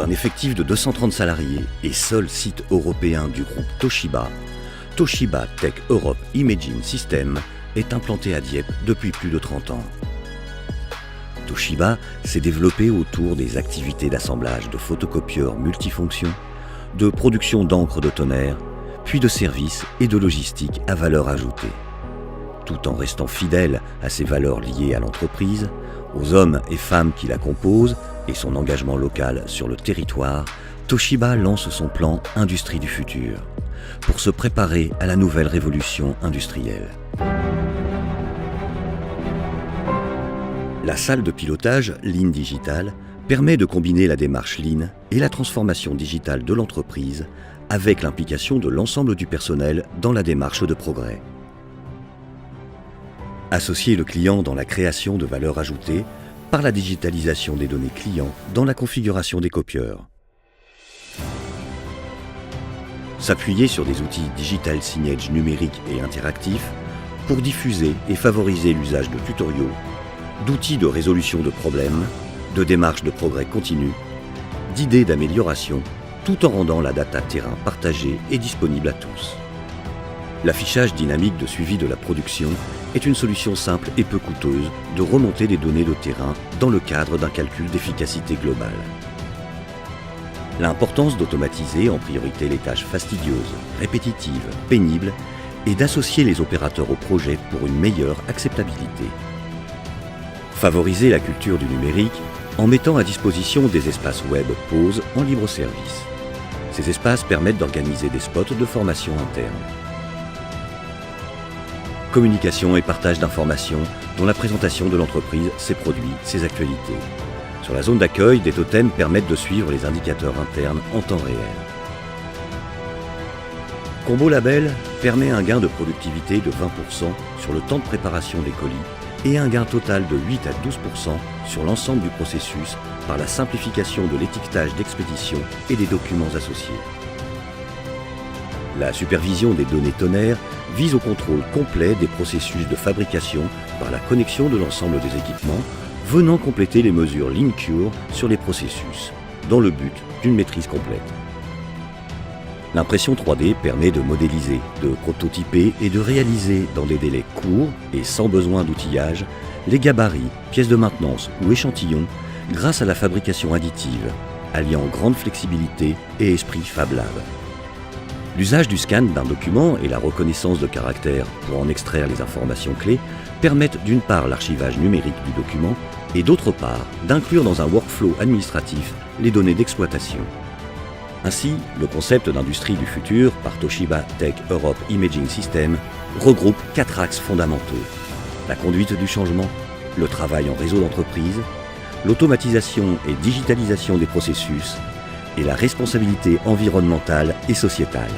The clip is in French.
d'un effectif de 230 salariés et seul site européen du groupe Toshiba, Toshiba Tech Europe Imaging System est implanté à Dieppe depuis plus de 30 ans. Toshiba s'est développé autour des activités d'assemblage de photocopieurs multifonctions, de production d'encre de tonnerre, puis de services et de logistique à valeur ajoutée. Tout en restant fidèle à ses valeurs liées à l'entreprise, aux hommes et femmes qui la composent et son engagement local sur le territoire, Toshiba lance son plan Industrie du futur pour se préparer à la nouvelle révolution industrielle. La salle de pilotage Lean Digital permet de combiner la démarche Lean et la transformation digitale de l'entreprise avec l'implication de l'ensemble du personnel dans la démarche de progrès. Associer le client dans la création de valeur ajoutée par la digitalisation des données clients dans la configuration des copieurs. S'appuyer sur des outils digital signage numériques et interactifs pour diffuser et favoriser l'usage de tutoriaux, d'outils de résolution de problèmes, de démarches de progrès continu, d'idées d'amélioration, tout en rendant la data terrain partagée et disponible à tous. L'affichage dynamique de suivi de la production est une solution simple et peu coûteuse de remonter des données de terrain dans le cadre d'un calcul d'efficacité globale. L'importance d'automatiser en priorité les tâches fastidieuses, répétitives, pénibles et d'associer les opérateurs au projet pour une meilleure acceptabilité. Favoriser la culture du numérique en mettant à disposition des espaces web pause en libre service. Ces espaces permettent d'organiser des spots de formation interne. Communication et partage d'informations dont la présentation de l'entreprise, ses produits, ses actualités. Sur la zone d'accueil, des totems permettent de suivre les indicateurs internes en temps réel. Combo Label permet un gain de productivité de 20% sur le temps de préparation des colis et un gain total de 8 à 12% sur l'ensemble du processus par la simplification de l'étiquetage d'expédition et des documents associés. La supervision des données tonnerres vise au contrôle complet des processus de fabrication par la connexion de l'ensemble des équipements, venant compléter les mesures Lean Cure sur les processus, dans le but d'une maîtrise complète. L'impression 3D permet de modéliser, de prototyper et de réaliser dans des délais courts et sans besoin d'outillage les gabarits, pièces de maintenance ou échantillons grâce à la fabrication additive, alliant grande flexibilité et esprit Fab Lab. L'usage du scan d'un document et la reconnaissance de caractères pour en extraire les informations clés permettent d'une part l'archivage numérique du document et d'autre part d'inclure dans un workflow administratif les données d'exploitation. Ainsi, le concept d'industrie du futur par Toshiba Tech Europe Imaging System regroupe 4 axes fondamentaux: la conduite du changement, le travail en réseau d'entreprise, l'automatisation et digitalisation des processus et la responsabilité environnementale et sociétale.